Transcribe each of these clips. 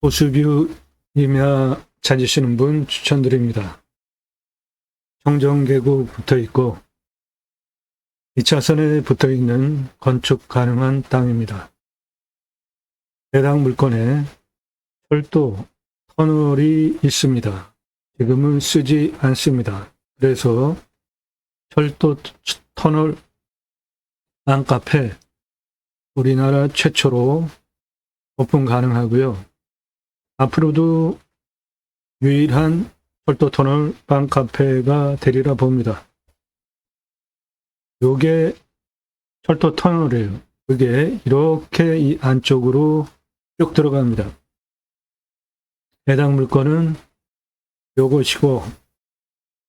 호수뷰이나 찾으시는 분 추천드립니다. 청정계곡 붙어있고 2차선에 붙어있는 건축 가능한 땅입니다. 해당 물건에 철도, 터널이 있습니다. 지금은 쓰지 않습니다. 그래서 철도, 터널, 앙카페 우리나라 최초로 오픈 가능하고요. 앞으로도 유일한 철도 터널 앙카페가 되리라 봅니다. 요게 철도 터널이에요. 그게 이렇게 이 안쪽으로 쭉 들어갑니다. 해당 물건은 요것이고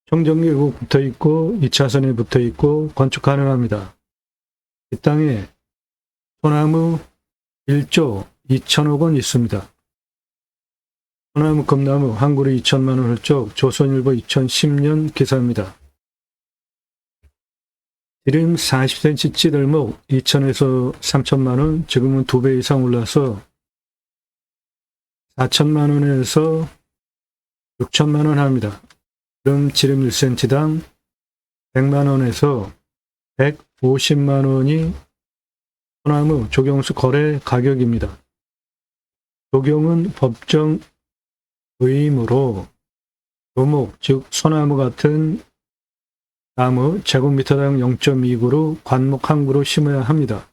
청정계곡 붙어있고 2차선에 붙어있고 건축 가능합니다. 이 땅에 소나무 1조 2천억 원 있습니다. 소나무, 금나무 한 그루 2천만 원 훌쩍 조선일보 2010년 기사입니다. 지름 40cm 찌들목 2천에서 3천만 원, 지금은 2배 이상 올라서 4천만 원에서 6천만 원 합니다. 그럼 지름 1cm당 100만 원에서 150만 원이 소나무 조경수 거래 가격입니다. 조경은 법정 의무로 조목, 즉 소나무 같은 나무 제곱미터당 0.2그루 관목 한 그루 심어야 합니다.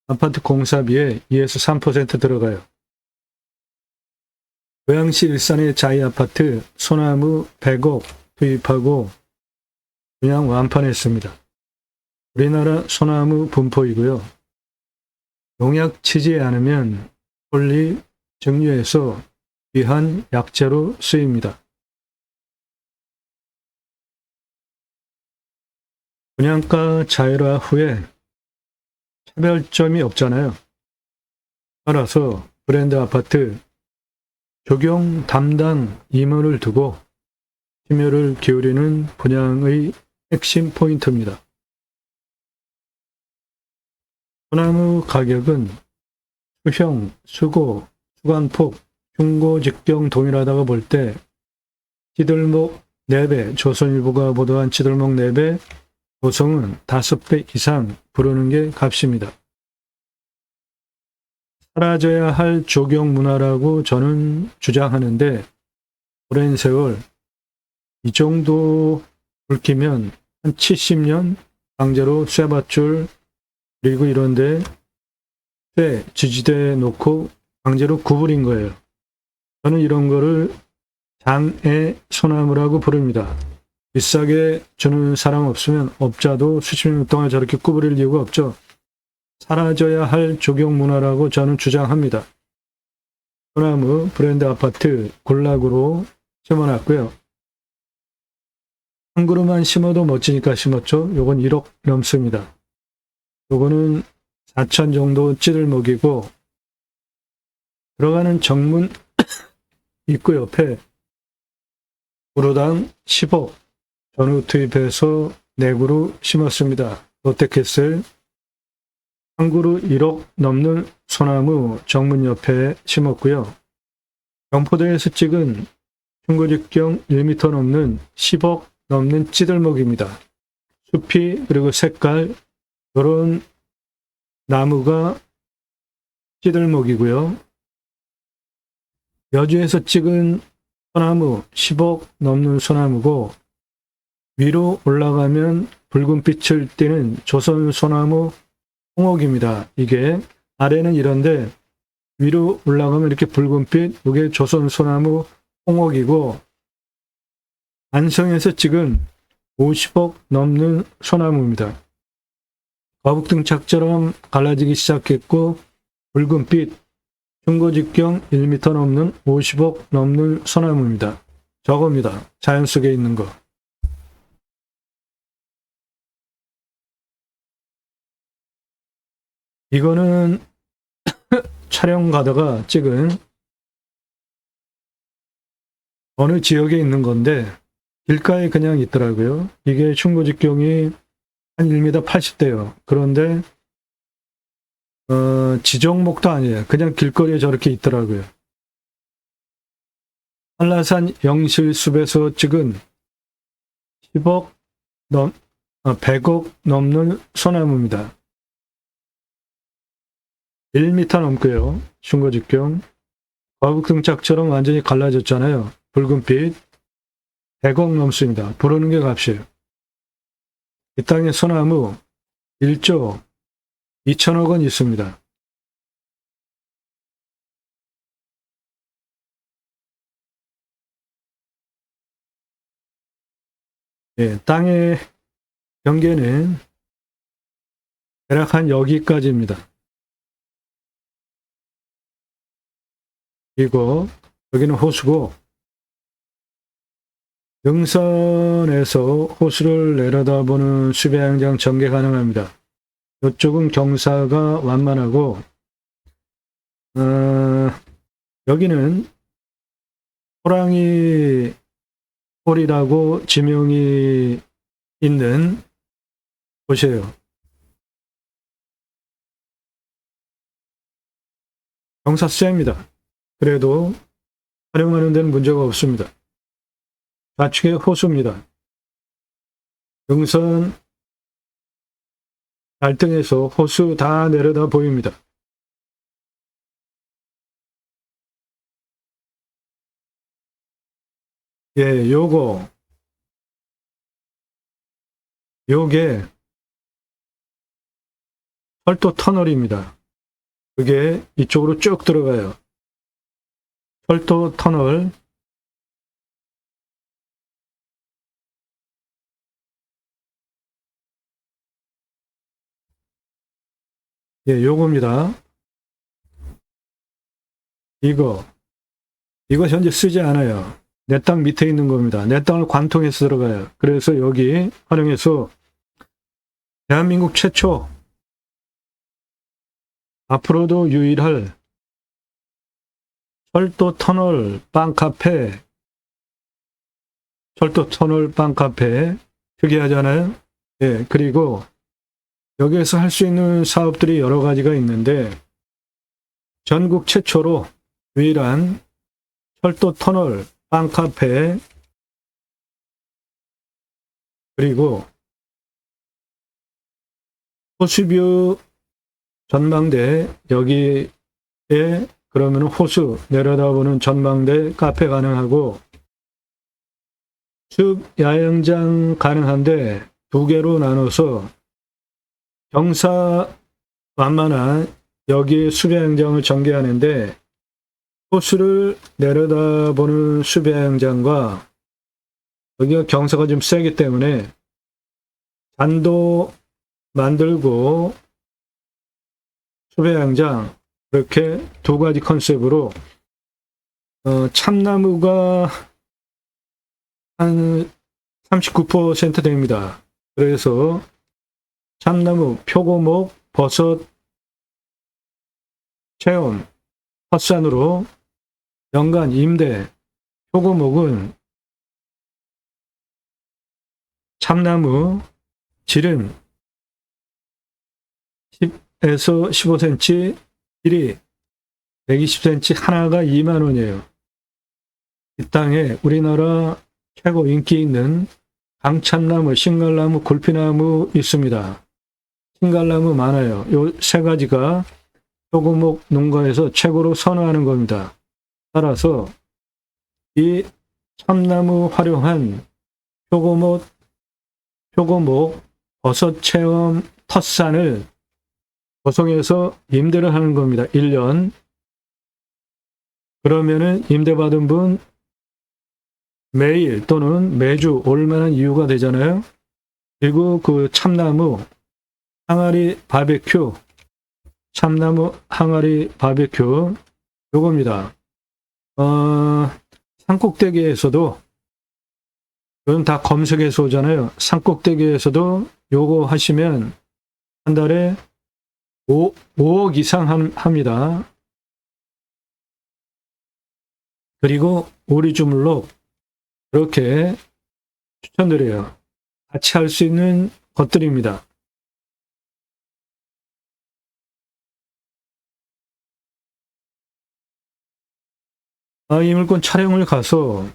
아파트 공사비에 2에서 3% 들어가요. 고양시 일산의 자이 아파트 소나무 100억 투입하고 그냥 완판했습니다. 우리나라 소나무 분포이고요. 농약 치지 않으면 홀리 증류해서 귀한 약재로 쓰입니다. 분양가 자율화 후에 차별점이 없잖아요. 따라서 브랜드 아파트 조경 담당 임원을 두고 심혈을 기울이는 분양의 핵심 포인트입니다. 소나무 가격은 수형, 수고, 수관폭, 중고, 직경 동일하다고 볼 때 찌들목 4배, 조선일보가 보도한 찌들목 4배, 도성은 5배 이상 부르는 게 값입니다. 사라져야 할 조경 문화라고 저는 주장하는데 오랜 세월 이 정도 붉히면 한 70년 강제로 쇠밧줄 그리고 이런데 쇠 지지대에 놓고 강제로 구부린 거예요. 저는 이런 거를 장애 소나무라고 부릅니다. 비싸게 주는 사람 없으면 업자도 수십 년 동안 저렇게 구부릴 이유가 없죠. 사라져야 할 조경 문화라고 저는 주장합니다. 소나무 브랜드 아파트 군락으로 심어놨고요. 한 그루만 심어도 멋지니까 심었죠. 요건 1억 넘습니다. 요거는 4천 정도 찌들목이고 들어가는 정문 입구 옆에 그루당 10억 전후 투입해서 4그루 심었습니다. 롯데캐슬 한 그루 1억 넘는 소나무 정문 옆에 심었고요. 경포대에서 찍은 중고직경 1m 넘는 10억 넘는 찌들목입니다. 숲이 그리고 색깔 이런 나무가 찌들목이고요. 여주에서 찍은 소나무 10억 넘는 소나무고 위로 올라가면 붉은 빛을 띠는 조선 소나무 홍옥입니다. 이게 아래는 이런데 위로 올라가면 이렇게 붉은빛, 이게 조선 소나무 홍옥이고 안성에서 찍은 50억 넘는 소나무입니다. 거북등착처럼 갈라지기 시작했고 붉은빛, 중고직경 1m 넘는 50억 넘는 소나무입니다. 저겁니다. 자연 속에 있는 거. 이거는 촬영 가다가 찍은 어느 지역에 있는 건데 길가에 그냥 있더라고요. 이게 중고직경이 한 1m 80대요. 그런데 지종목도 아니에요. 그냥 길거리에 저렇게 있더라고요. 한라산 영실숲에서 찍은 100억 넘는 소나무입니다. 1m 넘고요. 중거직경. 거북등짝처럼 완전히 갈라졌잖아요. 붉은빛. 100억 넘습니다. 부르는 게 값이에요. 이 땅에 소나무 1조 2천억 원 있습니다. 예, 땅의 경계는 대략 한 여기까지입니다. 그리고 여기는 호수고, 능선에서 호수를 내려다보는 수배양장 전개 가능합니다. 이쪽은 경사가 완만하고, 여기는 호랑이 홀이라고 지명이 있는 곳이에요. 경사 쎄입니다. 그래도 활용하는 데는 문제가 없습니다. 좌측에 호수입니다. 능선 갈등에서 호수 다 내려다 보입니다. 예, 요게 철도 터널입니다. 그게 이쪽으로 쭉 들어가요. 철도 터널. 예, 요겁니다. 이거 현재 쓰지 않아요. 내 땅 밑에 있는 겁니다. 내 땅을 관통해서 들어가요. 그래서 여기 활용해서 대한민국 최초, 앞으로도 유일할 철도 터널 빵카페, 특이하잖아요. 예, 그리고 여기에서 할 수 있는 사업들이 여러 가지가 있는데, 전국 최초로 유일한 철도 터널 빵카페, 그리고 호수뷰 전망대, 여기에 그러면 호수 내려다보는 전망대 카페 가능하고, 숲 야영장 가능한데 2개로 나눠서 경사 완만한 여기 숲야영장을 전개하는데, 호수를 내려다보는 숲야영장과 여기가 경사가 좀 세기 때문에 잔도 만들고 숲야영장, 이렇게 2가지 컨셉으로 참나무가 한 39% 됩니다. 그래서 참나무, 표고목, 버섯 체험, 헛산으로 연간 임대. 표고목은 참나무 질은 10에서 15cm, 길이 120cm, 하나가 2만 원이에요. 이 땅에 우리나라 최고 인기 있는 강참나무, 신갈나무, 굴피나무 있습니다. 신갈나무 많아요. 요 3가지가 표고목 농가에서 최고로 선호하는 겁니다. 따라서 이 참나무 활용한 표고목 버섯 체험 텃산을 조성해서 임대를 하는 겁니다. 1년. 그러면은 임대받은 분 매일 또는 매주 올 만한 이유가 되잖아요. 그리고 그 참나무 항아리 바베큐, 요겁니다. 산꼭대기에서도, 이건 다 검색해서 오잖아요. 산꼭대기에서도 요거 하시면 한 달에 5억 이상 합니다. 그리고 오리주물록 그렇게 추천드려요. 같이 할 수 있는 것들입니다. 이 물건 촬영을 가서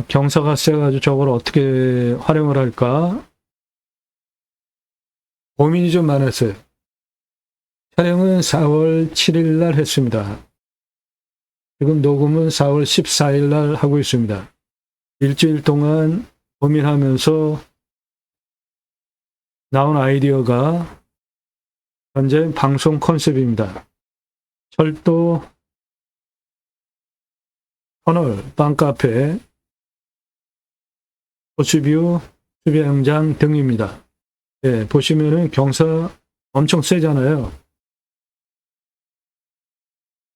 경사가 세가지고 저걸 어떻게 활용을 할까 고민이 좀 많았어요. 촬영은 4월 7일 날 했습니다. 지금 녹음은 4월 14일 날 하고 있습니다. 일주일 동안 고민하면서 나온 아이디어가 현재 방송 컨셉입니다. 철도, 터널, 빵카페, 호수뷰, 수비양장 등입니다. 예, 보시면은 경사 엄청 세잖아요.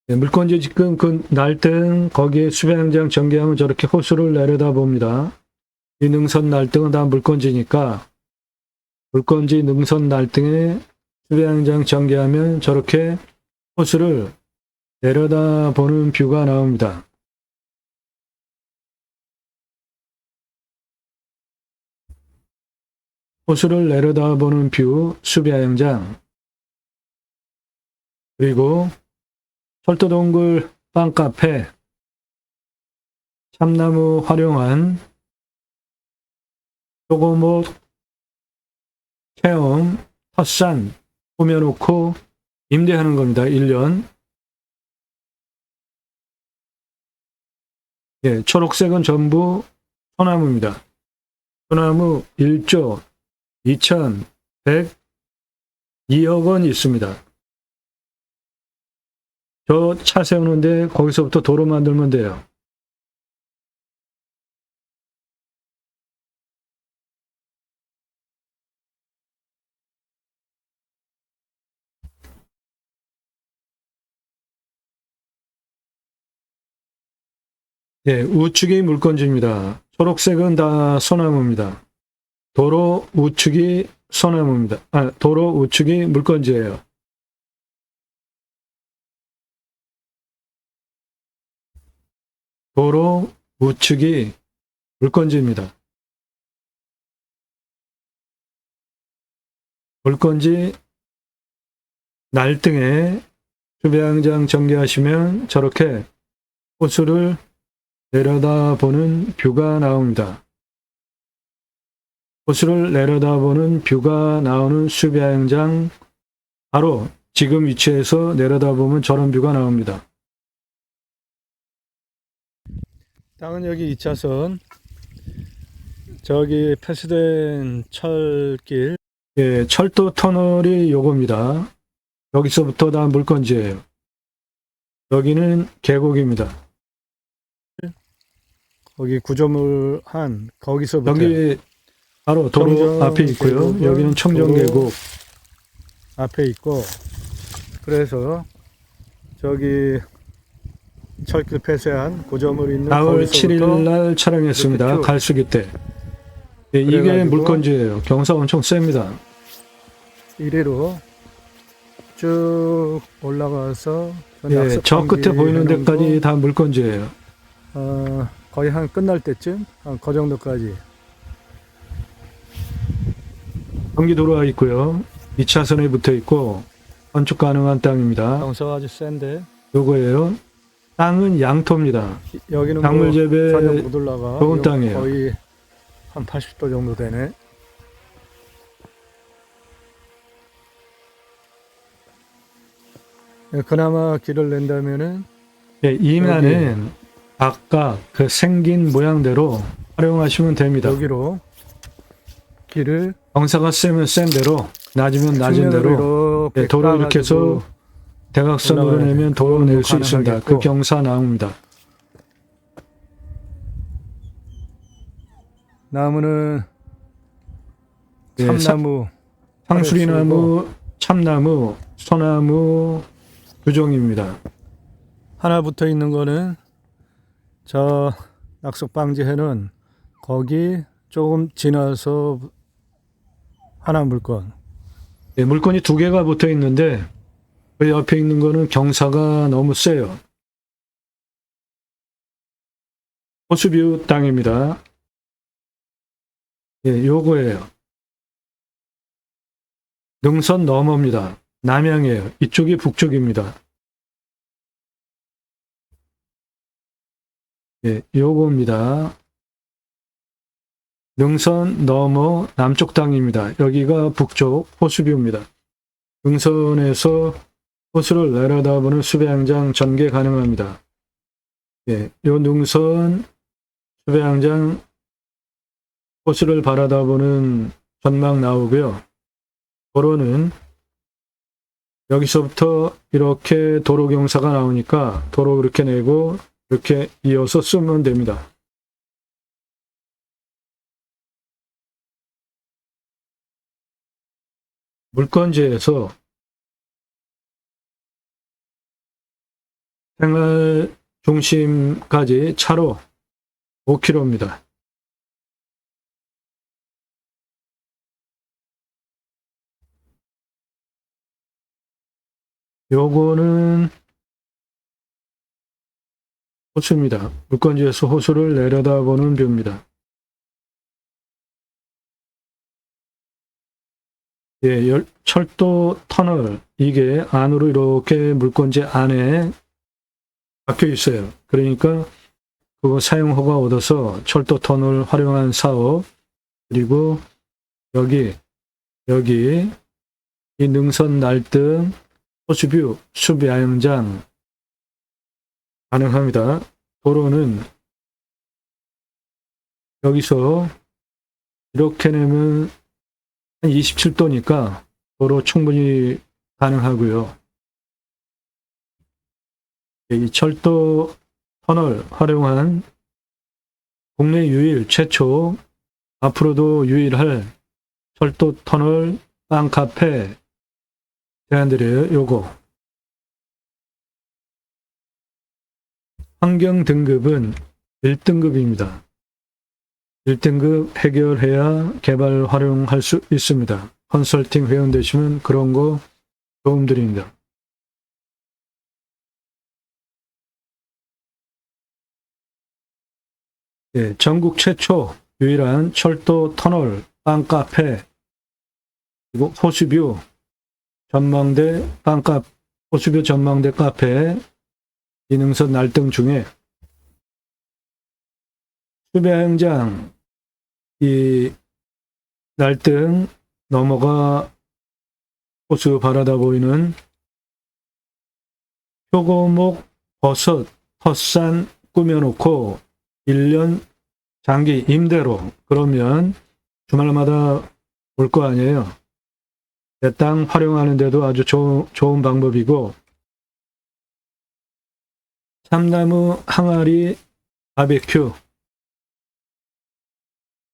예, 물건지 지금 그 날등 거기에 수비양장 전개하면 저렇게 호수를 내려다 봅니다. 이 능선 날등은 다 물건지니까 물건지 능선 날등에 수비양장 전개하면 저렇게 호수를 내려다 보는 뷰가 나옵니다. 호수를 내려다보는 뷰, 수비양장, 그리고 철도동굴 빵카페, 참나무 활용한 소고목 체험, 텃산 꾸며놓고 임대하는 겁니다. 1년. 예, 초록색은 전부 소나무입니다. 소나무 1조 2,102억 원 있습니다. 저 차 세우는데 거기서부터 도로 만들면 돼요. 예, 우측이 물건지입니다. 초록색은 다 소나무입니다. 도로 우측이 소나무입니다. 도로 우측이 물건지예요. 도로 우측이 물건지입니다. 물건지 날등에 수비양장 전개하시면 저렇게 호수를 내려다보는 뷰가 나옵니다. 호수를 내려다보는 뷰가 나오는 수비양장 바로 지금 위치에서 내려다보면 저런 뷰가 나옵니다. 땅은 여기 2차선 저기 폐쇄된 철길 예, 철도 터널이 요겁니다. 여기서부터 다 물건지예요. 여기는 계곡입니다. 거기 구조물 한 거기서부터 여기 바로 도로 앞에 있고요. 여기는 청정계곡 앞에 있고 그래서 저기 철길 폐쇄한 구조물이 있는 4월 7일 날 촬영했습니다. 갈수기 때. 예, 이게 물건지예요. 경사 엄청 셉니다. 이리로 쭉 올라가서 예, 저 끝에 보이는 데까지 다 물건지예요. 거의 한 끝날 때쯤 그 정도까지 경기도로가 있고요. 2차선에 붙어 있고 건축 가능한 땅입니다. 경사가 아주 센데 요거예요. 땅은 양토입니다. 여기는 작물 재배 좋은 땅이에요. 거의 한 80도 정도 되네. 그나마 길을 낸다면은 예, 이면은 아까 그 생긴 모양대로 활용하시면 됩니다. 여기로 길을 경사가 세면 센 대로 낮으면 낮은 대로 예, 도로 이렇게 해서 대각선으로 내면 도로 낼 수 있습니다. 그 경사 나옵니다. 나무는 참나무, 상수리나무, 참나무, 소나무 두 종입니다. 하나 붙어 있는 거는 저 낙석 방지해는 거기 조금 지나서 하나 물건. 네, 물건이 두 개가 붙어 있는데 그 옆에 있는 거는 경사가 너무 세요. 호수뷰 땅입니다. 예, 요거예요. 능선 너머입니다. 남향이에요. 이쪽이 북쪽입니다. 예, 요겁니다. 능선 너머 남쪽 땅입니다. 여기가 북쪽 호수뷰입니다. 능선에서 호수를 내려다보는 수배양장 전개 가능합니다. 예, 요 능선 수배양장 호수를 바라다보는 전망 나오고요. 도로는 여기서부터 이렇게 도로 경사가 나오니까 도로 이렇게 내고 이렇게 이어서 쓰면 됩니다. 물건지에서 생활 중심까지 차로 5km입니다. 요거는 호수입니다. 물건지에서 호수를 내려다보는 뷰입니다. 예, 철도 터널, 이게 안으로 이렇게 물건지 안에 박혀 있어요. 그러니까 그거 사용 허가 얻어서 철도 터널 활용한 사업, 그리고 여기 이 능선 날등 호수뷰 수배양장 가능합니다. 도로는 여기서 이렇게 내면 한 27도니까 도로 충분히 가능하고요. 이 철도 터널 활용한 국내 유일 최초, 앞으로도 유일할 철도 터널 빵 카페 제안드려요. 요거 환경 등급은 1등급입니다. 1등급 해결해야 개발 활용할 수 있습니다. 컨설팅 회원 되시면 그런 거 도움드립니다. 예, 전국 최초 유일한 철도 터널 빵 카페, 그리고 호수뷰 전망대 호수뷰 전망대 카페 이 능선 날등 중에 수배양장 이 날등 넘어가 호수 바라다 보이는 표고목 버섯 헛산 꾸며놓고 1년 장기 임대로, 그러면 주말마다 올 거 아니에요. 내 땅 활용하는데도 아주 좋은 방법이고, 참나무 항아리 바베큐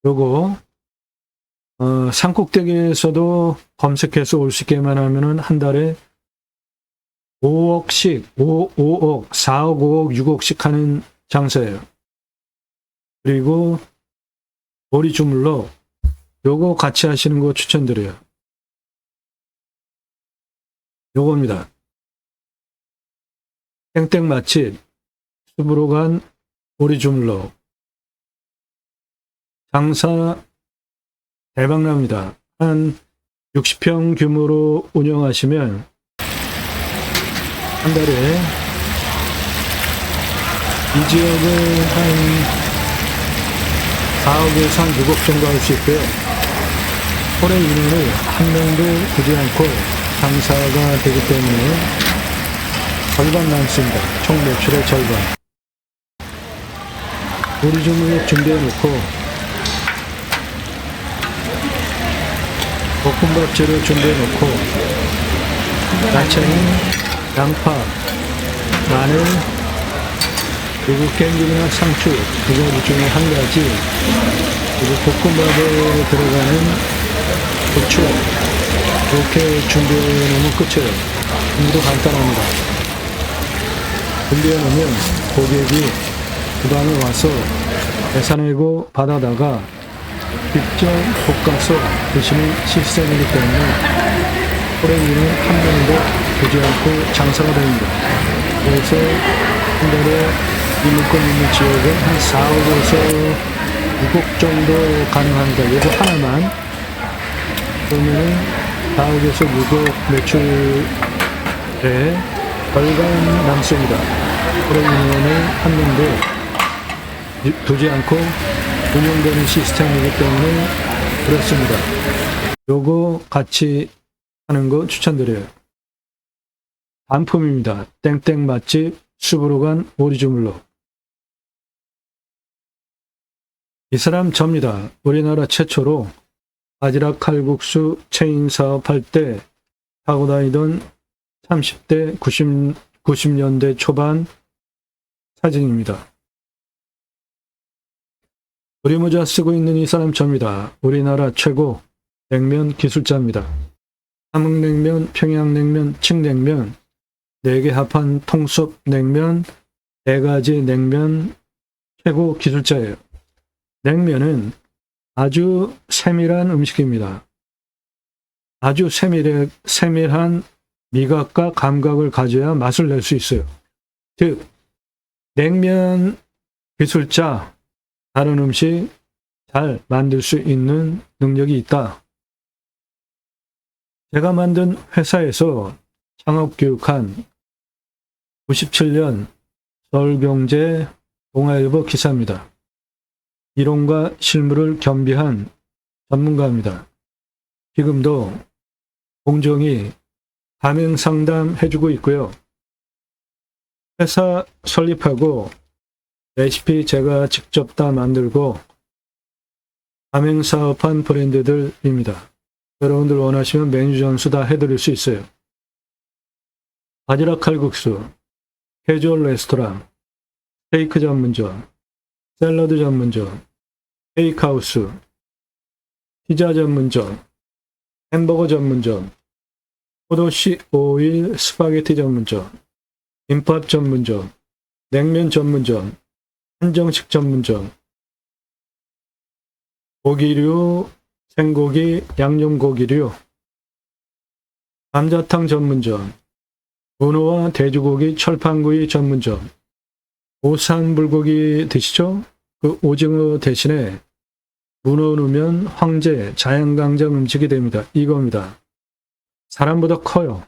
요거 산꼭대기에서도 검색해서 올 수 있게만 하면은 한 달에 5억씩 5억 4억 5억 6억씩 하는 장사예요. 그리고 오리 주물럭 요거 같이 하시는 거 추천드려요. 요겁니다. 땡땡 맛집 숲으로 간 오리 주물럭 장사 대박납니다. 한 60평 규모로 운영하시면 한 달에 이 지역은 한 4억에서 한 6억 정도 할 수 있고요. 올해 인원을 한 명도 두지 않고 장사가 되기 때문에 절반 남습니다. 총 매출의 절반. 오리 주물럭 준비해놓고 볶음밥 재료 준비해놓고 야채는 양파, 마늘, 그리고 깻잎이나 상추 두 중에 한 가지, 그리고 볶음밥에 들어가는 고추 이렇게 준비해놓으면 끝이에요. 준비도 간단합니다. 준비해놓으면 고객이 그 방에 와서 계산하고 받아다가 직접 볶아서 드시는 시스템이기 때문에 호랭이는 한 명도 두지 않고 장사가 됩니다. 그래서 한 달에 이 물건 있는 지역은 한 4억에서 6억 정도 가능합니다. 이거 하나만. 그러면 4억에서 6억 매출에 절반 남습니다. 호랭이는 한 명도 두지 않고 운영되는 시스템이기 때문에 그렇습니다. 요거 같이 하는 거 추천드려요. 단품입니다. 땡땡 맛집 수브로간 오리주물럭. 이 사람 접니다. 우리나라 최초로 바지락 칼국수 체인 사업할 때 타고 다니던 30대 90년대 초반 사진입니다. 우리모자 쓰고 있는 이 사람 접니다. 우리나라 최고 냉면 기술자입니다. 함흥냉면, 평양냉면, 칡냉면, 4개 합한 통섭 냉면, 4가지 냉면 최고 기술자예요. 냉면은 아주 세밀한 음식입니다. 아주 세밀한 미각과 감각을 가져야 맛을 낼 수 있어요. 즉, 냉면 기술자, 다른 음식 잘 만들 수 있는 능력이 있다. 제가 만든 회사에서 창업교육한 97년 서울경제 동아일보 기사입니다. 이론과 실무를 겸비한 전문가입니다. 지금도 공정히 가맹 상담 해주고 있고요. 회사 설립하고 레시피 제가 직접 다 만들고 가맹 사업한 브랜드들입니다. 여러분들 원하시면 메뉴 전수 다 해드릴 수 있어요. 바지락 칼국수, 캐주얼 레스토랑, 스테이크 전문점, 샐러드 전문점, 베이크하우스, 피자 전문점, 햄버거 전문점, 포도씨 오일 스파게티 전문점, 김밥 전문점, 냉면 전문점, 한정식 전문점, 고기류, 생고기, 양념고기류, 감자탕 전문점, 문어와 돼지고기, 철판구이 전문점, 오산 불고기 드시죠? 그 오징어 대신에 문어 넣으면 황제, 자연강장 음식이 됩니다. 이겁니다. 사람보다 커요.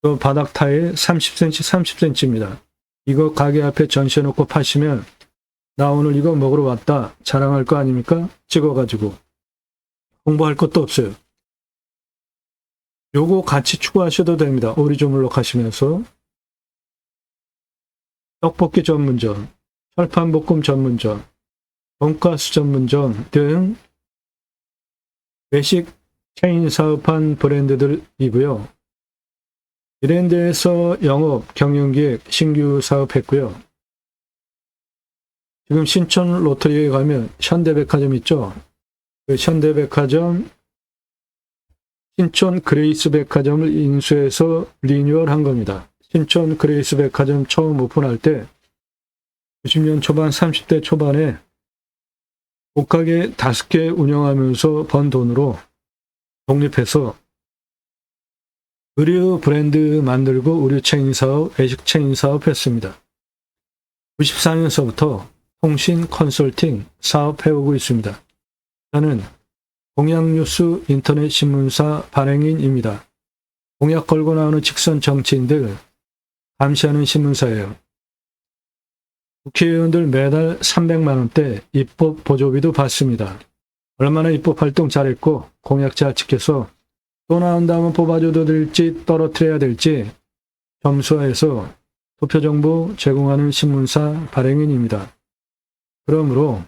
그 바닥 타일 30cm, 30cm입니다. 이거 가게 앞에 전시해놓고 파시면 나 오늘 이거 먹으러 왔다 자랑할 거 아닙니까? 찍어가지고 홍보할 것도 없어요. 요거 같이 추가하셔도 됩니다. 오리주물럭 하시면서 떡볶이 전문점, 철판볶음 전문점, 돈가스 전문점 등 외식 체인 사업한 브랜드들이고요. 이랜드에서 영업, 경영기획, 신규 사업했고요. 지금 신촌 로터리에 가면 현대백화점 있죠? 그 현대백화점, 신촌 그레이스 백화점을 인수해서 리뉴얼한 겁니다. 신촌 그레이스 백화점 처음 오픈할 때 90년 초반, 30대 초반에 옷가게 5개 운영하면서 번 돈으로 독립해서 의류 브랜드 만들고 의류 체인 사업, 외식 체인 사업 했습니다. 94년서부터 통신 컨설팅 사업 해오고 있습니다. 저는 공약뉴스 인터넷 신문사 발행인입니다. 공약 걸고 나오는 직선 정치인들 감시하는 신문사예요. 국회의원들 매달 300만 원대 입법 보조비도 받습니다. 얼마나 입법 활동 잘했고 공약 잘 지켜서 또 나온다면 뽑아줘도 될지 떨어뜨려야 될지 점수화해서 투표 정보 제공하는 신문사 발행인입니다. 그러므로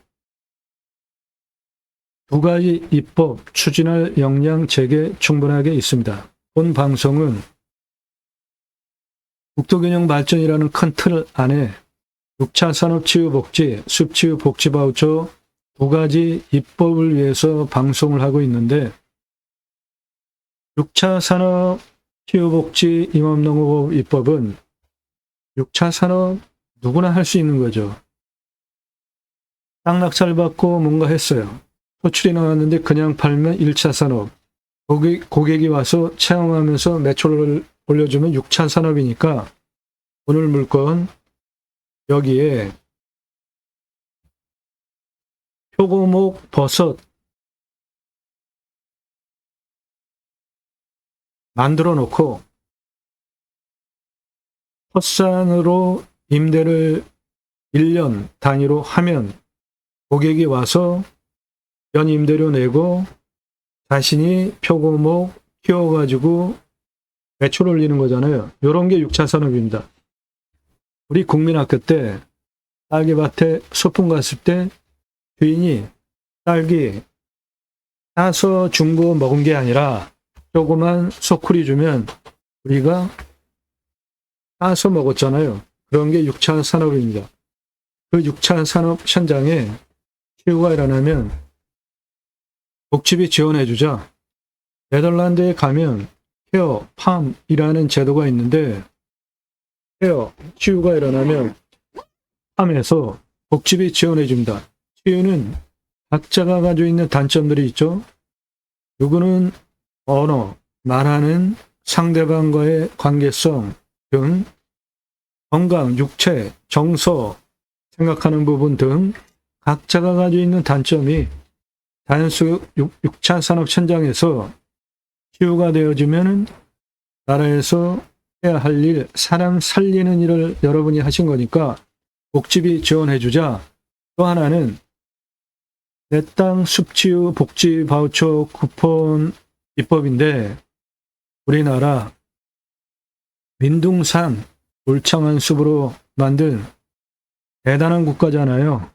2가지 입법 추진할 역량 제게 충분하게 있습니다. 본 방송은 국토균형 발전이라는 큰 틀 안에 6차 산업치유복지, 숲치유복지 바우처 2가지 입법을 위해서 방송을 하고 있는데 6차 산업치유복지 임업농업 입법은 6차 산업 누구나 할 수 있는 거죠. 땅 낙찰받고 뭔가 했어요. 소출이 나왔는데 그냥 팔면 1차 산업. 고객이 와서 체험하면서 매출을 올려주면 6차 산업이니까 오늘 물건 여기에 표고목 버섯 만들어 놓고 헛산으로 임대를 1년 단위로 하면 고객이 와서 연임대료 내고 자신이 표고목 키워가지고 매출 올리는 거잖아요. 이런 게 6차 산업입니다. 우리 국민학교 때 딸기밭에 소풍 갔을 때 주인이 딸기 따서 준 거 먹은 게 아니라 조그만 소쿠리 주면 우리가 따서 먹었잖아요. 그런 게 6차 산업입니다. 그 6차 산업 현장에 치유가 일어나면 복지비 지원해주자. 네덜란드에 가면 케어 팜이라는 제도가 있는데 케어 치유가 일어나면 팜에서 복지비 지원해줍니다. 치유는 각자가 가지고 있는 단점들이 있죠. 누구는 언어, 말하는 상대방과의 관계성 등 건강, 육체, 정서, 생각하는 부분 등 각자가 가지고 있는 단점이 자연수 6차 산업 현장에서 치유가 되어지면 나라에서 해야 할 일, 사람 살리는 일을 여러분이 하신 거니까 복지비 지원해주자. 또 하나는 내 땅 숲치유 복지 바우처 쿠폰 입법인데 우리나라 민둥산 울창한 숲으로 만든 대단한 국가잖아요.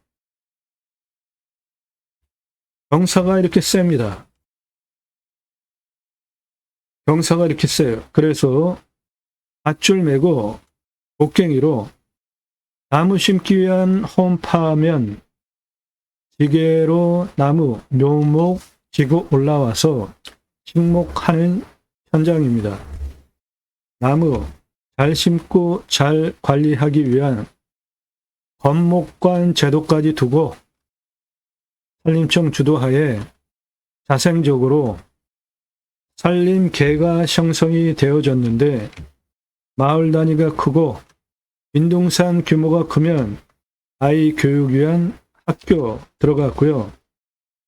경사가 이렇게 셉니다. 경사가 이렇게 세요. 그래서 밧줄 메고 곡괭이로 나무 심기 위한 홈 파면 지게로 나무, 묘목 지고 올라와서 식목하는 현장입니다. 나무 잘 심고 잘 관리하기 위한 건목관 제도까지 두고 산림청 주도하에 자생적으로 산림계가 형성이 되어졌는데 마을 단위가 크고 민둥산 규모가 크면 아이 교육 위한 학교 들어갔고요.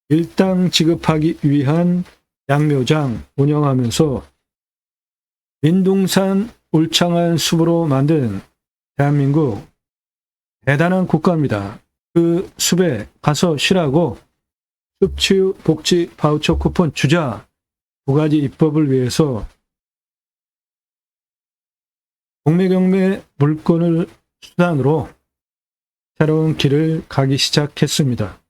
일당 지급하기 위한 양묘장 운영하면서 민둥산 울창한 숲으로 만든 대한민국 대단한 국가입니다. 그 숲에 가서 쉬라고 숲치유 복지 바우처 쿠폰 주자. 두 가지 입법을 위해서 공매경매 물건을 수단으로 새로운 길을 가기 시작했습니다.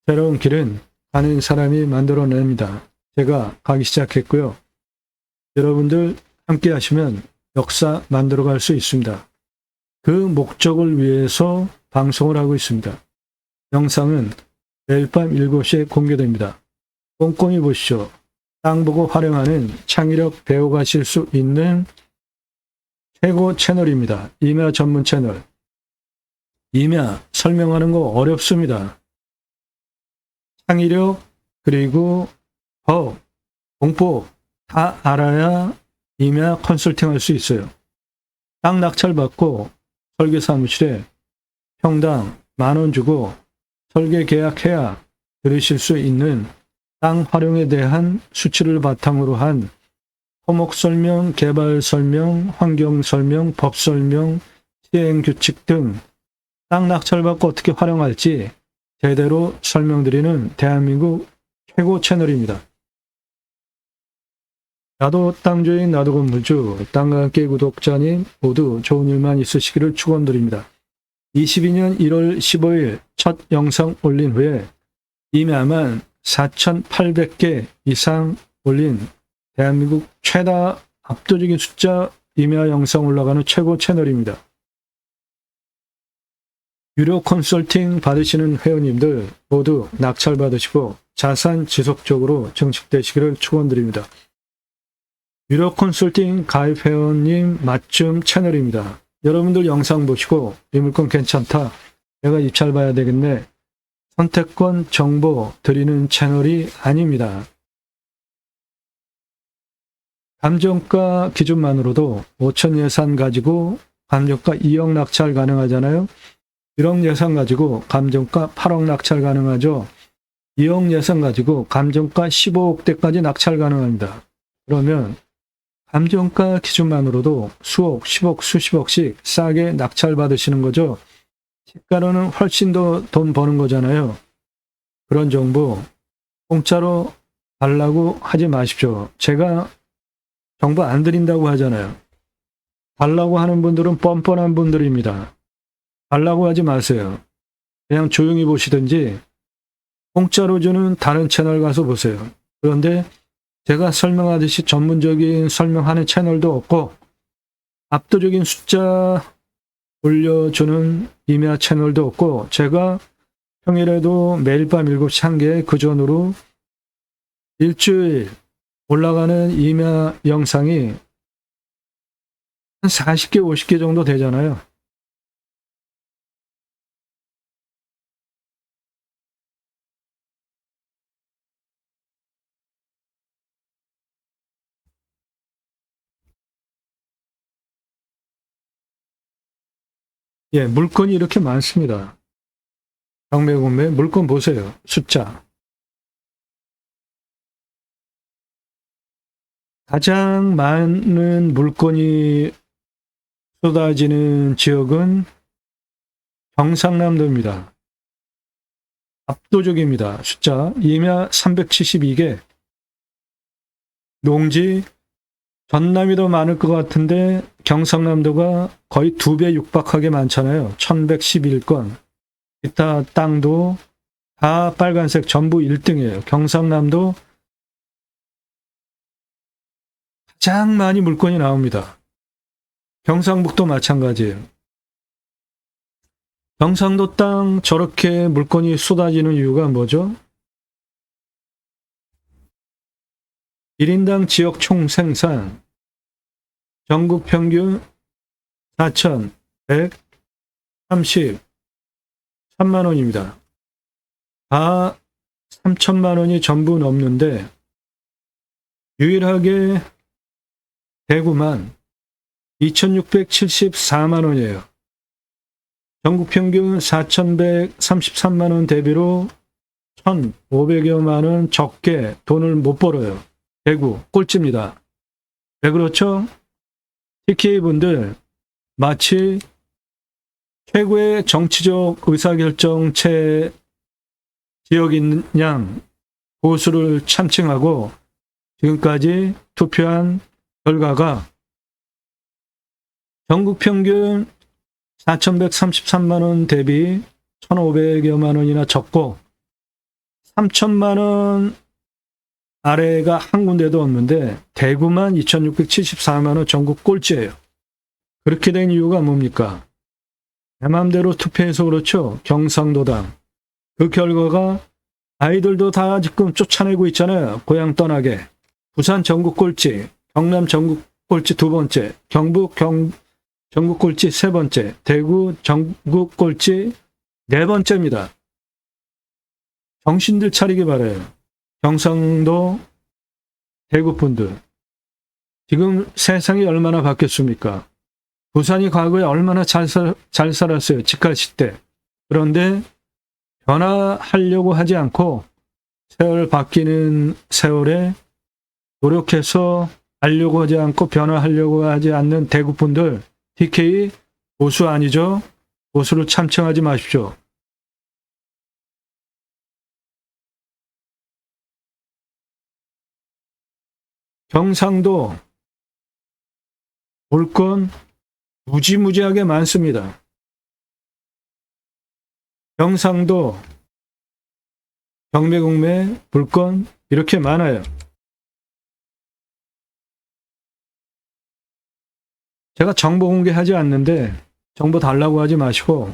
새로운 길은 가는 사람이 만들어냅니다. 제가 가기 시작했고요. 여러분들 함께 하시면 역사 만들어갈 수 있습니다. 그 목적을 위해서 방송을 하고 있습니다. 영상은 매일 밤 7시에 공개됩니다. 꼼꼼히 보시죠. 땅 보고 활용하는 창의력 배워가실 수 있는 최고 채널입니다. 임야 전문 채널. 임야 설명하는 거 어렵습니다. 창의력 그리고 법, 공법 다 알아야 임야 컨설팅 할 수 있어요. 땅 낙찰 받고 설계사무실에 평당 10,000원 주고 설계 계약해야 들으실 수 있는 땅 활용에 대한 수치를 바탕으로 한 토목 설명, 개발 설명, 환경 설명, 법 설명, 시행 규칙 등 땅 낙찰받고 어떻게 활용할지 제대로 설명드리는 대한민국 최고 채널입니다. 나도 땅주인 나도 건물주 땅과 함께 구독자님 모두 좋은 일만 있으시기를 축원드립니다. 22년 1월 15일 첫 영상 올린 후에 임야만 4,800개 이상 올린 대한민국 최다 압도적인 숫자 임야 영상 올라가는 최고 채널입니다. 유료 컨설팅 받으시는 회원님들 모두 낙찰 받으시고 자산 지속적으로 증식되시기를 축원드립니다. 유료 컨설팅 가입 회원님 맞춤 채널입니다. 여러분들 영상 보시고 이 물건 괜찮다. 내가 입찰 봐야 되겠네. 선택권 정보 드리는 채널이 아닙니다. 감정가 기준만으로도 5천 예산 가지고 감정가 2억 낙찰 가능하잖아요. 1억 예산 가지고 감정가 8억 낙찰 가능하죠. 2억 예산 가지고 감정가 15억대까지 낙찰 가능합니다. 그러면 감정가 기준만으로도 수억, 10억, 수십억씩 싸게 낙찰 받으시는 거죠. 시가로는 훨씬 더 돈 버는 거잖아요. 그런 정보 공짜로 달라고 하지 마십시오. 제가 정보 안 드린다고 하잖아요. 달라고 하는 분들은 뻔뻔한 분들입니다. 달라고 하지 마세요. 그냥 조용히 보시든지 공짜로 주는 다른 채널 가서 보세요. 그런데 제가 설명하듯이 전문적인 설명하는 채널도 없고 압도적인 숫자 올려주는 임야 채널도 없고 제가 평일에도 매일 밤 7시 1개 그 전으로 일주일 올라가는 임야 영상이 한 40개, 50개 정도 되잖아요. 예, 물건이 이렇게 많습니다. 경매, 공매, 물건 보세요. 숫자. 가장 많은 물건이 쏟아지는 지역은 경상남도입니다. 압도적입니다. 숫자. 임야 372개. 농지, 전남이 더 많을 것 같은데 경상남도가 거의 2배 육박하게 많잖아요. 1111건. 기타 땅도 다 빨간색 전부 1등이에요. 경상남도 가장 많이 물건이 나옵니다. 경상북도 마찬가지예요. 경상도 땅 저렇게 물건이 쏟아지는 이유가 뭐죠? 1인당 지역 총 생산 전국 평균 4,133만 원입니다. 다 3천만 원이 전부 넘는데 유일하게 대구만 2,674만 원이에요. 전국 평균 4,133만 원 대비로 1,500여만 원 적게 돈을 못 벌어요. 대구 꼴찌입니다. 왜 그렇죠? TK분들 마치 최고의 정치적 의사결정체 지역인 양 보수를 찬칭하고 지금까지 투표한 결과가 전국 평균 4,133만 원 대비 1,500여만 원이나 적고 3천만 원 아래가 한 군데도 없는데 대구만 2,674만 원 전국 꼴찌예요. 그렇게 된 이유가 뭡니까? 내 마음대로 투표해서 그렇죠. 경상도당. 그 결과가 아이들도 다 지금 쫓아내고 있잖아요. 고향 떠나게. 부산 전국 꼴찌, 경남 전국 꼴찌 두 번째, 경북 전국 꼴찌 세 번째, 대구 전국 꼴찌 네 번째입니다. 정신들 차리기 바라요. 경상도 대구분들. 지금 세상이 얼마나 바뀌었습니까? 부산이 과거에 얼마나 잘 살았어요. 집갈 때. 그런데 변화하려고 하지 않고 세월 바뀌는 세월에 노력해서 하려고 하지 않고 변화하려고 하지 않는 대구분들 TK 보수 아니죠? 보수를 참청하지 마십시오. 경상도 물건 무지무지하게 많습니다. 경상도 경매, 공매, 물건 이렇게 많아요. 제가 정보 공개하지 않는데 정보 달라고 하지 마시고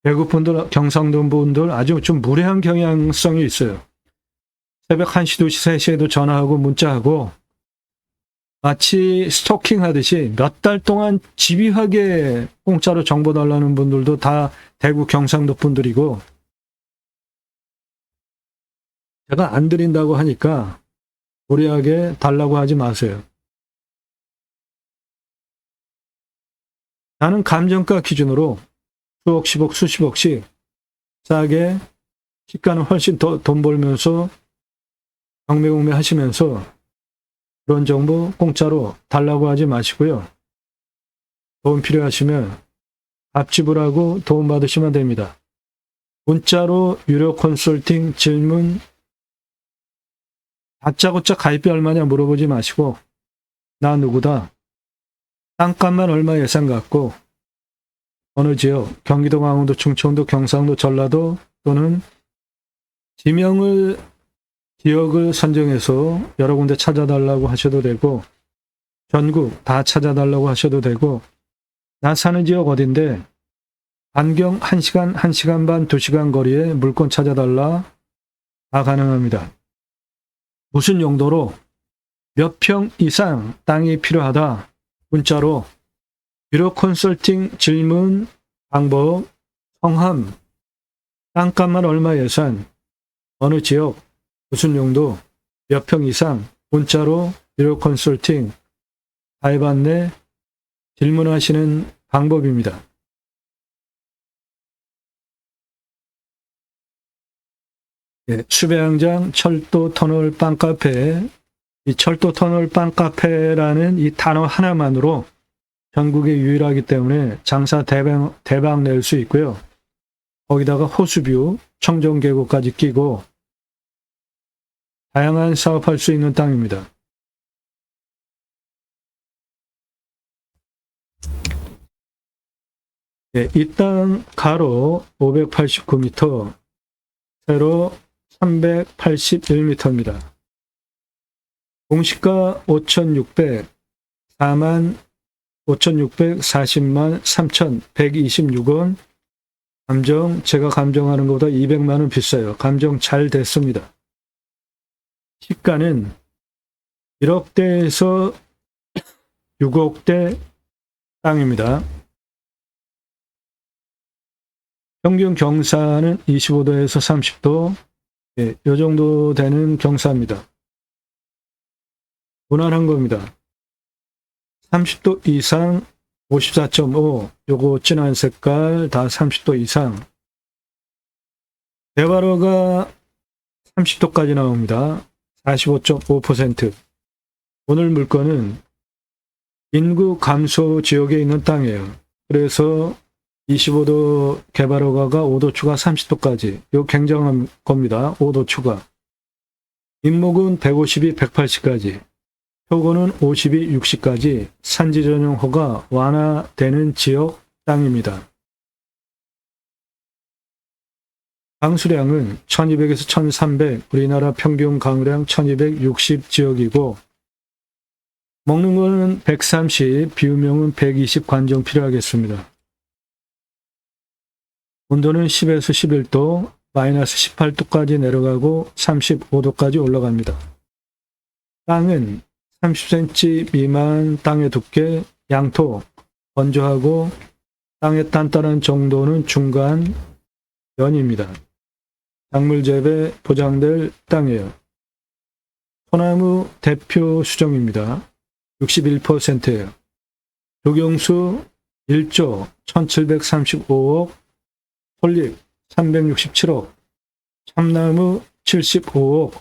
대구분들, 경상도 분들 아주 좀 무례한 경향성이 있어요. 새벽 1시, 2시, 3시에도 전화하고 문자하고 마치 스토킹 하듯이 몇 달 동안 집요하게 공짜로 정보 달라는 분들도 다 대구 경상도 분들이고 제가 안 드린다고 하니까 무리하게 달라고 하지 마세요. 나는 감정가 기준으로 수억씩, 수십억씩 싸게 시가는 훨씬 더 돈 벌면서 경매, 공매 하시면서 그런 정보 공짜로 달라고 하지 마시고요. 도움 필요하시면 값 지불하고 도움받으시면 됩니다. 문자로 유료 컨설팅 질문 다짜고짜 가입비 얼마냐 물어보지 마시고 나 누구다. 땅값만 얼마 예산 갖고 어느 지역, 경기도, 강원도, 충청도, 경상도, 전라도 또는 지역을 선정해서 여러 군데 찾아달라고 하셔도 되고 전국 다 찾아달라고 하셔도 되고 나 사는 지역 어딘데 반경 1시간, 1시간 반, 2시간 거리에 물건 찾아달라 다 가능합니다. 무슨 용도로 몇 평 이상 땅이 필요하다. 문자로 유료 컨설팅 질문 방법, 성함, 땅값만 얼마 예산, 어느 지역, 무슨 용도, 몇 평 이상, 문자로 유료 컨설팅 가입 안내 질문하시는 방법입니다. 수배양장 철도 터널 빵카페, 이 철도 터널 빵카페라는 이 단어 하나만으로 전국에 유일하기 때문에 장사 대박 낼 수 있고요. 거기다가 호수뷰, 청정계곡까지 끼고 다양한 사업할 수 있는 땅입니다. 이 땅 가로 589m, 세로 381m입니다. 공시가 5,640만 3,126원. 제가 감정하는 것보다 200만원 비싸요. 감정 잘 됐습니다. 시가는 1억대에서 6억대 땅입니다. 평균 경사는 25도에서 30도, 이 정도 되는 경사입니다. 무난한 겁니다. 30도 이상 54.5, 요거 진한 색깔 다 30도 이상. 대화로가 30도까지 나옵니다. 45.5%. 오늘 물건은 인구 감소 지역에 있는 땅이에요. 그래서 25도 개발허가가 5도 추가 30도까지. 이거 굉장한 겁니다. 5도 추가. 인목은 150이 180까지. 표고는 50이 60까지. 산지 전용 허가 완화되는 지역 땅입니다. 강수량은 1200에서 1300, 우리나라 평균 강우량 1260 지역이고 먹는 거는 130, 비우명은 120 관정 필요하겠습니다. 온도는 10에서 11도, 마이너스 18도까지 내려가고 35도까지 올라갑니다. 땅은 30cm 미만 땅의 두께, 양토, 건조하고 땅의 단단한 정도는 중간 연입니다. 작물 재배 보장될 땅이에요. 소나무 대표 수종입니다. 61%예요. 조경수 1조 1735억, 솔잎 367억, 참나무 75억,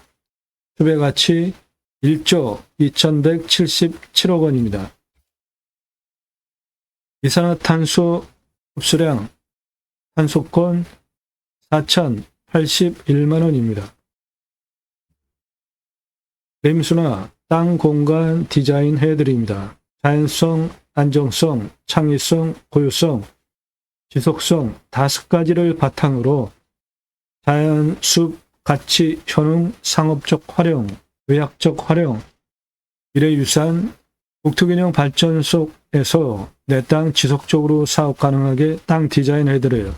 수배가치 1조 2177억 원입니다. 이산화탄소 흡수량, 탄소권 4,081만 원입니다. 림수나 땅 공간 디자인 해드립니다. 자연성, 안정성, 창의성, 고유성, 지속성 5가지를 바탕으로 자연, 숲, 가치, 효능, 상업적 활용, 의학적 활용, 미래유산, 국토균형 발전소에서 내 땅 지속적으로 사업 가능하게 땅 디자인 해드려요.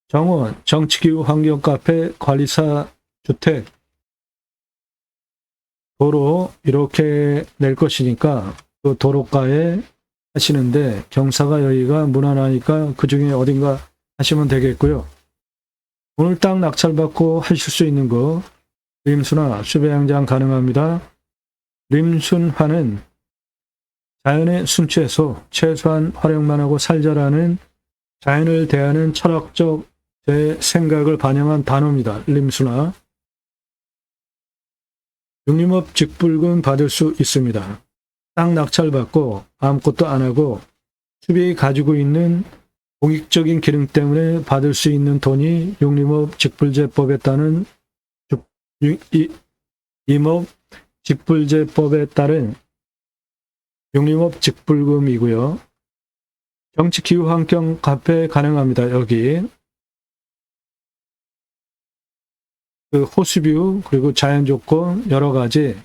정원, 정치기후 환경카페, 관리사 주택, 도로 이렇게 낼 것이니까 그 도로가에 하시는데 경사가 여기가 무난하니까 그 중에 어딘가 하시면 되겠고요. 오늘 땅 낙찰받고 하실 수 있는 거 림수나 수배양장 가능합니다. 림순화는 자연의 순취에서 최소한 활용만 하고 살자라는 자연을 대하는 철학적 제 생각을 반영한 단어입니다. 림수나. 육림업 직불금 받을 수 있습니다. 땅 낙찰받고 아무것도 안 하고 수비에 가지고 있는 공익적인 기능 때문에 받을 수 있는 돈이 육림업 직불제법에 따른 임업 직불제법에 따른 육림업 직불금이고요. 정치 기후 환경 카페 가능합니다. 여기 그 호수뷰 그리고 자연 조건 여러 가지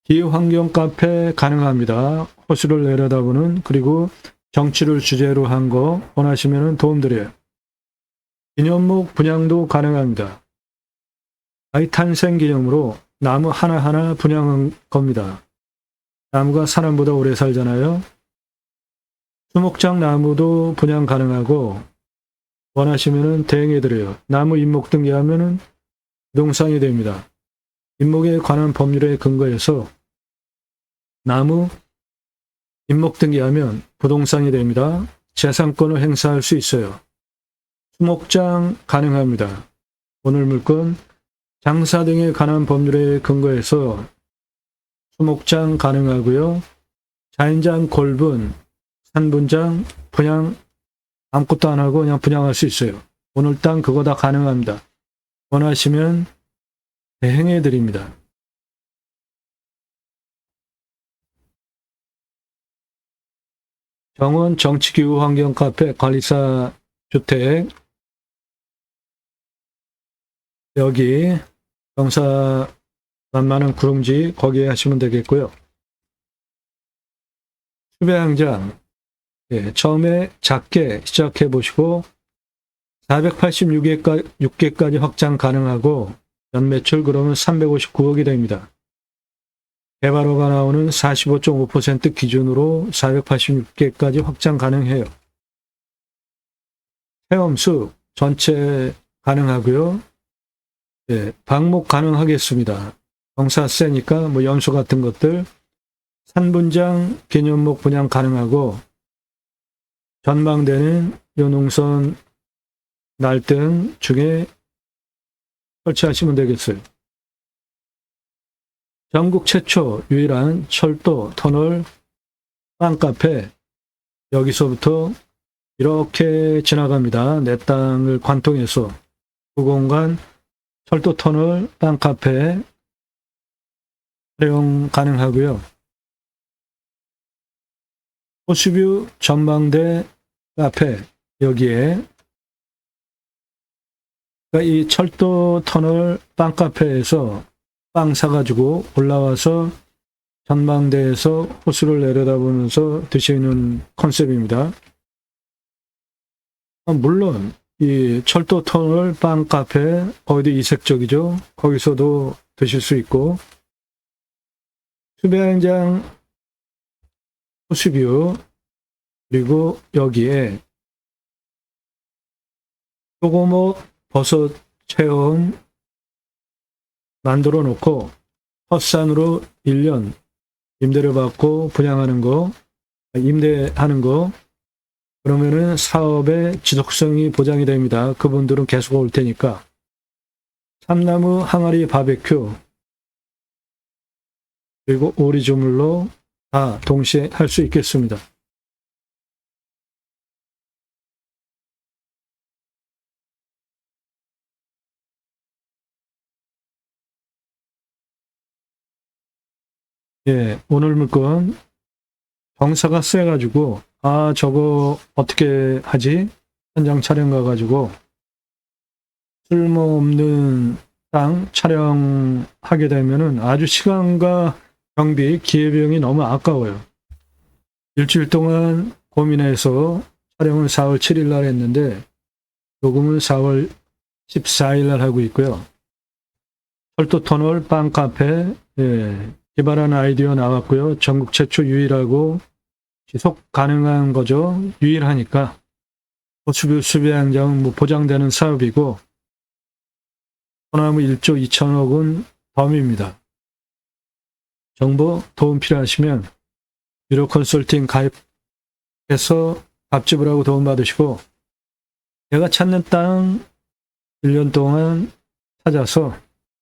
기후 환경 카페 가능합니다. 호수를 내려다보는 그리고 정치를 주제로 한 거 원하시면 도움드려요. 기념목 분양도 가능합니다. 아이 탄생 기념으로 나무 하나하나 분양한 겁니다. 나무가 사람보다 오래 살잖아요. 수목장 나무도 분양 가능하고 원하시면 대행해드려요. 나무 임목 등기하면 부동산이 됩니다. 임목에 관한 법률에 근거해서 나무 임목 등기하면 부동산이 됩니다. 재산권을 행사할 수 있어요. 수목장 가능합니다. 오늘 물건 장사 등에 관한 법률에 근거해서 수목장 가능하고요. 자연장 골분, 산분장 분양 아무것도 안 하고 그냥 분양할 수 있어요. 오늘 땅 그거 다 가능합니다. 원하시면 대행해 드립니다. 정원 정치기후 환경 카페 관리사 주택 여기 경사 만만한 구릉지 거기에 하시면 되겠고요. 수배양장 처음에 작게 시작해 보시고 486개까지 확장 가능하고 연매출 그러면 359억이 됩니다. 개발허가 나오는 45.5% 기준으로 486개까지 확장 가능해요. 체험수 전체 가능하고요. 방목 가능하겠습니다. 경사 세니까 뭐 염소 같은 것들 산분장 기념목 분양 가능하고 전망대는 요농선 날등 중에 설치하시면 되겠어요. 전국 최초 유일한 철도 터널 빵카페 여기서부터 이렇게 지나갑니다. 내 땅을 관통해서 그 공간 철도 터널 빵카페 활용 가능하고요. 호수뷰 전망대 카페 여기에 이 철도 터널 빵카페에서 빵 사가지고 올라와서 전망대에서 호수를 내려다보면서 드시는 컨셉입니다. 물론 이 철도 터널 빵 카페 거기도 이색적이죠. 거기서도 드실 수 있고 수배양장 호수뷰 그리고 여기에 소고목 버섯 체험 만들어 놓고 헛산으로 1년 임대를 받고 분양하는 거, 임대하는 거, 그러면은 사업의 지속성이 보장이 됩니다. 그분들은 계속 올 테니까. 참나무 항아리 바베큐, 그리고 오리주물로 다 동시에 할 수 있겠습니다. 오늘 물건 경사가 세가지고 저거 어떻게 하지? 현장 촬영 가가지고 쓸모없는 땅 촬영하게 되면은 아주 시간과 경비, 기회비용이 너무 아까워요. 일주일 동안 고민해서 촬영을 4월 7일 날 했는데 녹음은 4월 14일 날 하고 있고요. 철도터널 빵카페 개발한 아이디어 나왔고요. 전국 최초 유일하고 지속 가능한 거죠. 유일하니까 호수뷰 수배양장은 뭐 보장되는 사업이고 소나무 1조 2천억은 덤입니다. 정보 도움 필요하시면 유료 컨설팅 가입해서 밥집을 하고 도움 받으시고 내가 찾는 땅 1년 동안 찾아서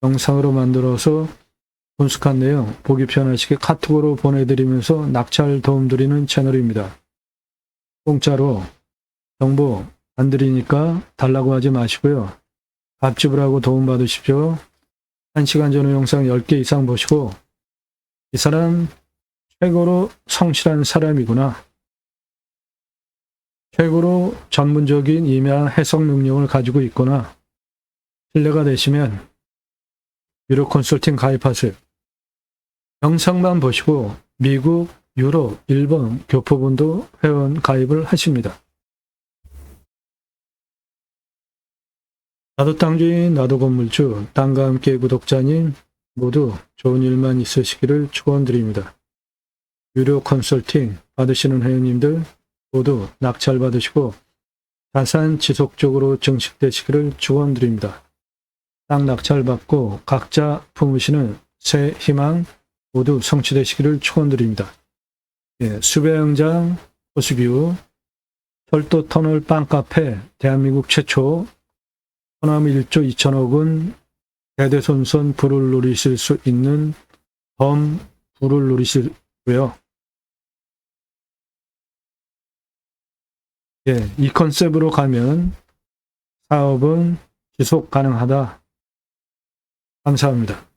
영상으로 만들어서 분석한 내용 보기 편하시게 카톡으로 보내드리면서 낙찰 도움드리는 채널입니다. 공짜로 정보 안 드리니까 달라고 하지 마시고요. 값지불 하고 도움받으십시오. 1시간 전후 영상 10개 이상 보시고 이 사람 최고로 성실한 사람이구나. 최고로 전문적인 임야 해석 능력을 가지고 있거나 신뢰가 되시면 유료 컨설팅 가입하세요. 영상만 보시고 미국, 유럽, 일본 교포분도 회원 가입을 하십니다. 나도 땅주인, 나도 건물주, 땅과 함께 구독자님 모두 좋은 일만 있으시기를 축원드립니다. 유료 컨설팅 받으시는 회원님들 모두 낙찰 받으시고 자산 지속적으로 증식되시기를 축원드립니다. 땅 낙찰 받고 각자 품으시는 새 희망 모두 성취되시기를 축원드립니다. 수배영장, 호수뷰, 철도 터널 빵카페, 대한민국 최초 호남 1조 2천억 원 대대손손 부를 누리실 수 있는 범 부를 누리시고요. 이 컨셉으로 가면 사업은 지속 가능하다. 감사합니다.